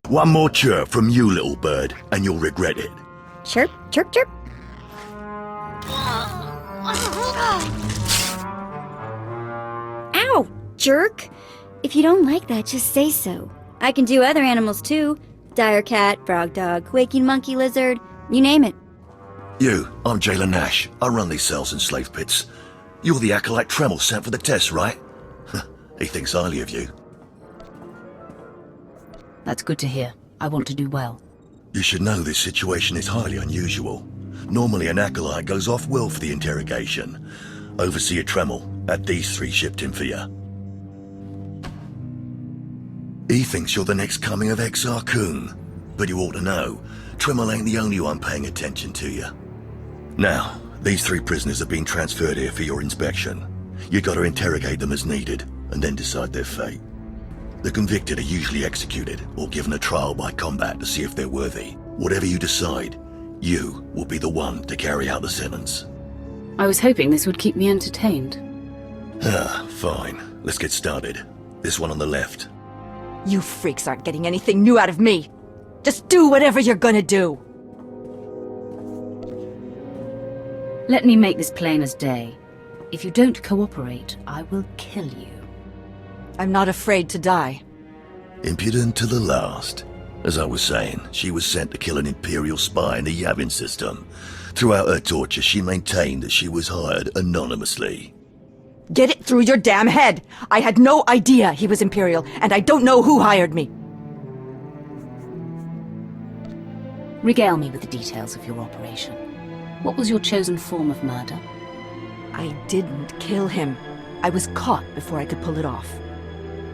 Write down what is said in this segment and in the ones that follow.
One more chirp from you, little bird, and you'll regret it. Chirp, chirp, chirp. Ow, jerk. If you don't like that, just say so. I can do other animals too. Dire cat, frog dog, quaking monkey lizard, you name it. You, I'm Jailer Nash. I run these cells and slave pits. You're the acolyte Tremel sent for the test, right? He thinks highly of you. That's good to hear. I want to do well. You should know this situation is highly unusual. Normally an acolyte goes off-world for the interrogation. Overseer Tremel had these three shipped in for you. He thinks you're the next coming of Exar Kun, but you ought to know, Tremel ain't the only one paying attention to you. Now, these three prisoners have been transferred here for your inspection. You gotta interrogate them as needed, and then decide their fate. The convicted are usually executed, or given a trial by combat to see if they're worthy. Whatever you decide, you will be the one to carry out the sentence. I was hoping this would keep me entertained. Fine. Let's get started. This one on the left. You freaks aren't getting anything new out of me. Just do whatever you're gonna do. Let me make this plain as day. If you don't cooperate, I will kill you. I'm not afraid to die. Impudent to the last. As I was saying, she was sent to kill an Imperial spy in the Yavin system. Throughout her torture, she maintained that she was hired anonymously. Get it through your damn head! I had no idea he was Imperial, and I don't know who hired me. Regale me with the details of your operation. What was your chosen form of murder? I didn't kill him. I was caught before I could pull it off.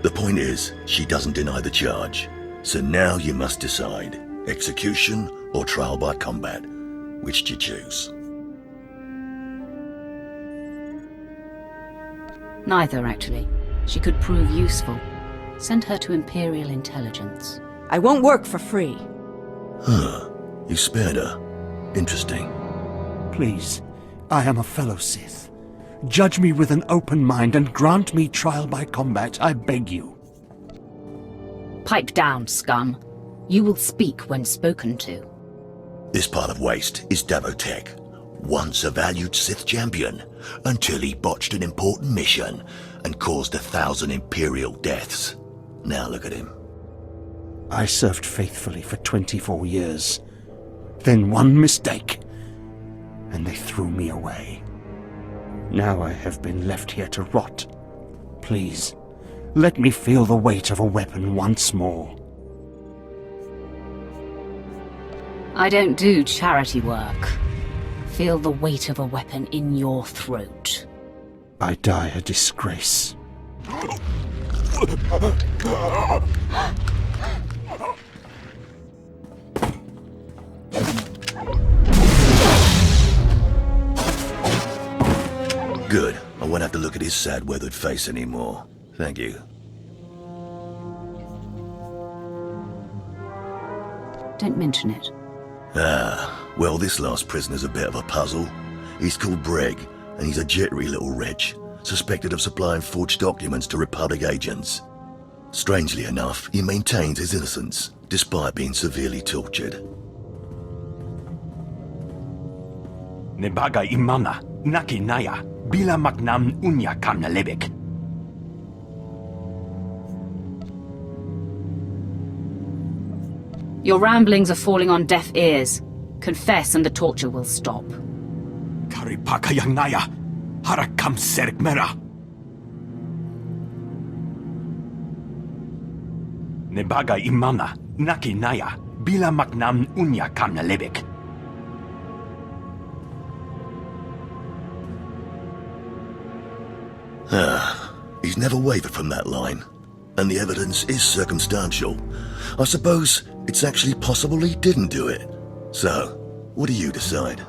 The point is, she doesn't deny the charge. So now you must decide, execution or trial by combat. Which do you choose? Neither, actually. She could prove useful. Send her to Imperial Intelligence. I won't work for free. Huh. You spared her. Interesting. Please, I am a fellow Sith. Judge me with an open mind and grant me trial by combat, I beg you. Pipe down, scum. You will speak when spoken to. This part of Waste is Davotech, once a valued Sith champion, until he botched an important mission and caused 1,000 Imperial deaths. Now look at him. I served faithfully for 24 years. Then one mistake, and they threw me away. Now I have been left here to rot. Please, let me feel the weight of a weapon once more. I don't do charity work. Feel the weight of a weapon in your throat. I die a disgrace. Good. I won't have to look at his sad, weathered face anymore. Thank you. Don't mention it. Well, this last prisoner's a bit of a puzzle. He's called Breg, and he's a jittery little wretch, suspected of supplying forged documents to Republic agents. Strangely enough, he maintains his innocence, despite being severely tortured. Nebaga imana, naki naya, bila magnam unya kamna lebek. Your ramblings are falling on deaf ears. Confess and the torture will stop. Karipaka yang naya, harakam serek mera. Nebaga imana, naki naya, bila magnam unya kamna lebek. He's never wavered from that line, and the evidence is circumstantial. I suppose it's actually possible he didn't do it. So, what do you decide?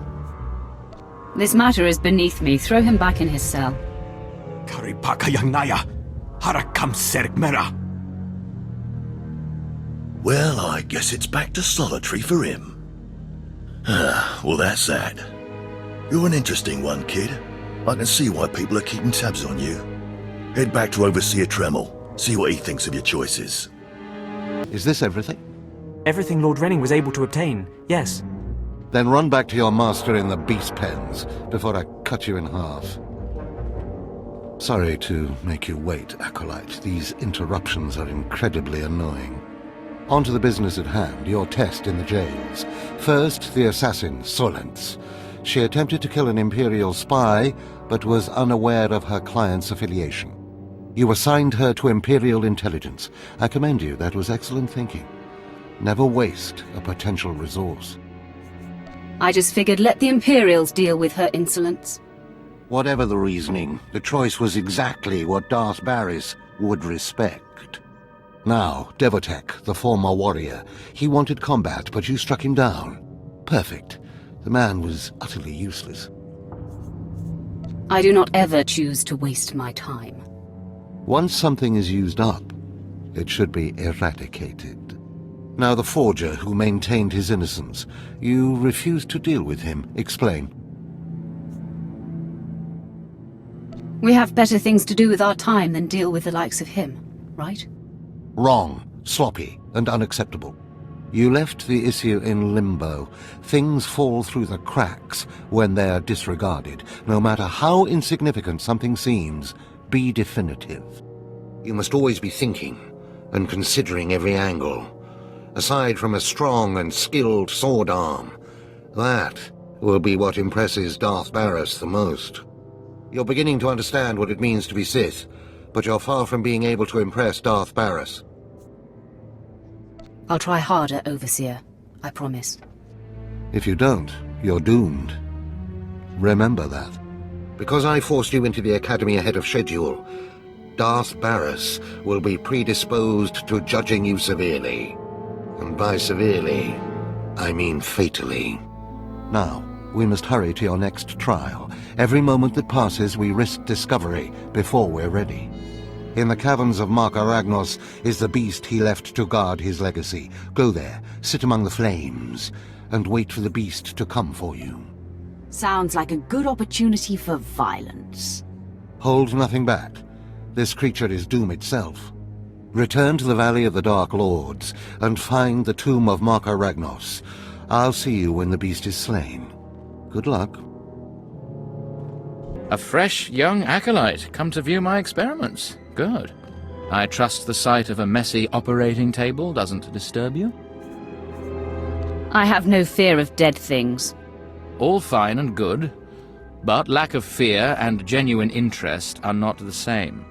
This matter is beneath me. Throw him back in his cell. Karipaka yang naya, harakam serek mera. Well, I guess it's back to solitary for him. Well, that's that. You're an interesting one, kid. I can see why people are keeping tabs on you. Head back to Overseer Tremel. See what he thinks of your choices. Is this everything? Everything Lord Renning was able to obtain, yes. Then run back to your master in the beast pens before I cut you in half. Sorry to make you wait, Acolyte. These interruptions are incredibly annoying. On to the business at hand, your test in the jails. First, the assassin, Solence. She attempted to kill an Imperial spy, but was unaware of her client's affiliation. You assigned her to Imperial intelligence. I commend you, that was excellent thinking. Never waste a potential resource. I just figured let the Imperials deal with her insolence. Whatever the reasoning, the choice was exactly what Darth Baris would respect. Now, Devotek, the former warrior, he wanted combat, but you struck him down. Perfect. The man was utterly useless. I do not ever choose to waste my time. Once something is used up, it should be eradicated. Now the forger who maintained his innocence, you refused to deal with him. Explain. We have better things to do with our time than deal with the likes of him, right? Wrong, sloppy, and unacceptable. You left the issue in limbo. Things fall through the cracks when they are disregarded. No matter how insignificant something seems, be definitive. You must always be thinking and considering every angle. Aside from a strong and skilled sword arm, that will be what impresses Darth Baris the most. You're beginning to understand what it means to be Sith, but you're far from being able to impress Darth Baris. I'll try harder, Overseer. I promise. If you don't, you're doomed. Remember that. Because I forced you into the Academy ahead of schedule, Darth Baris will be predisposed to judging you severely. And by severely, I mean fatally. Now, we must hurry to your next trial. Every moment that passes, we risk discovery before we're ready. In the caverns of Marka Ragnos is the beast he left to guard his legacy. Go there, sit among the flames, and wait for the beast to come for you. Sounds like a good opportunity for violence. Hold nothing back. This creature is doom itself. Return to the Valley of the Dark Lords, and find the tomb of Marka Ragnos. I'll see you when the beast is slain. Good luck. A fresh young acolyte, come to view my experiments. Good. I trust the sight of a messy operating table doesn't disturb you? I have no fear of dead things. All fine and good, but lack of fear and genuine interest are not the same.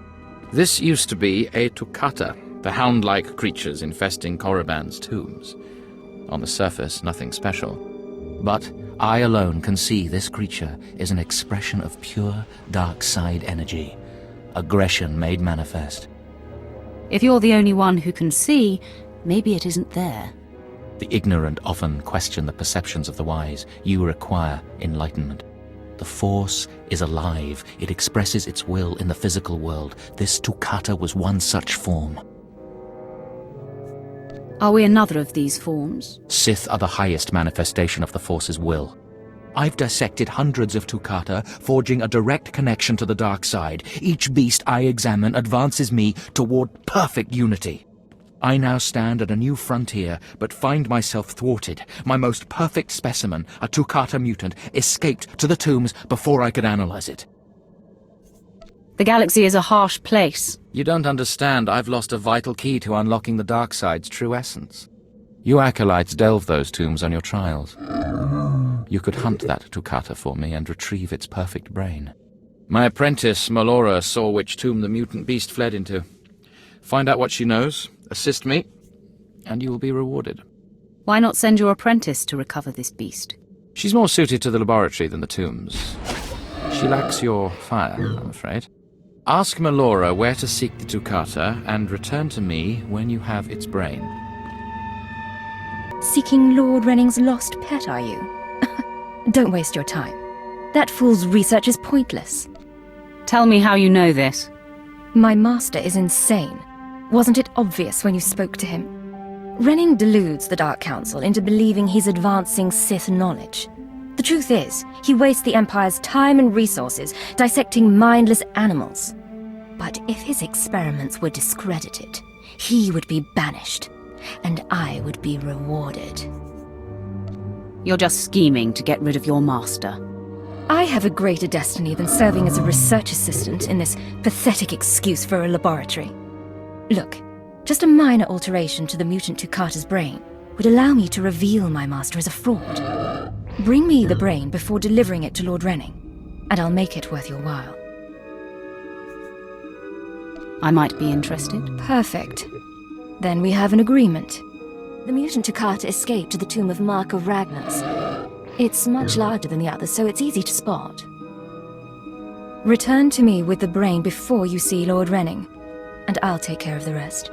This used to be a Tukata, the hound-like creatures infesting Korriban's tombs. On the surface, nothing special. But I alone can see this creature is an expression of pure dark side energy. Aggression made manifest. If you're the only one who can see, maybe it isn't there. The ignorant often question the perceptions of the wise. You require enlightenment. The Force is alive. It expresses its will in the physical world. This Tukata was one such form. Are we another of these forms? Sith are the highest manifestation of the Force's will. I've dissected hundreds of Tukata, forging a direct connection to the dark side. Each beast I examine advances me toward perfect unity. I now stand at a new frontier, but find myself thwarted. My most perfect specimen, a Tukata mutant, escaped to the tombs before I could analyze it. The galaxy is a harsh place. You don't understand. I've lost a vital key to unlocking the dark side's true essence. You acolytes delve those tombs on your trials. You could hunt that Tukata for me and retrieve its perfect brain. My apprentice, Malora, saw which tomb the mutant beast fled into. Find out what she knows, assist me, and you will be rewarded. Why not send your apprentice to recover this beast? She's more suited to the laboratory than the tombs. She lacks your fire, I'm afraid. Ask Malora where to seek the Tukata, and return to me when you have its brain. Seeking Lord Renning's lost pet, are you? Don't waste your time. That fool's research is pointless. Tell me how you know this. My master is insane. Wasn't it obvious when you spoke to him? Renning deludes the Dark Council into believing he's advancing Sith knowledge. The truth is, he wastes the Empire's time and resources dissecting mindless animals. But if his experiments were discredited, he would be banished. and I would be rewarded. You're just scheming to get rid of your master. I have a greater destiny than serving as a research assistant in this pathetic excuse for a laboratory. Look, just a minor alteration to the mutant Tukata's brain would allow me to reveal my master as a fraud. Bring me the brain before delivering it to Lord Renning, and I'll make it worth your while. I might be interested. Perfect. Then we have an agreement. The mutant Tukata escaped to the tomb of Mark of Ragnar's. It's much larger than the others, so it's easy to spot. Return to me with the brain before you see Lord Renning, and I'll take care of the rest.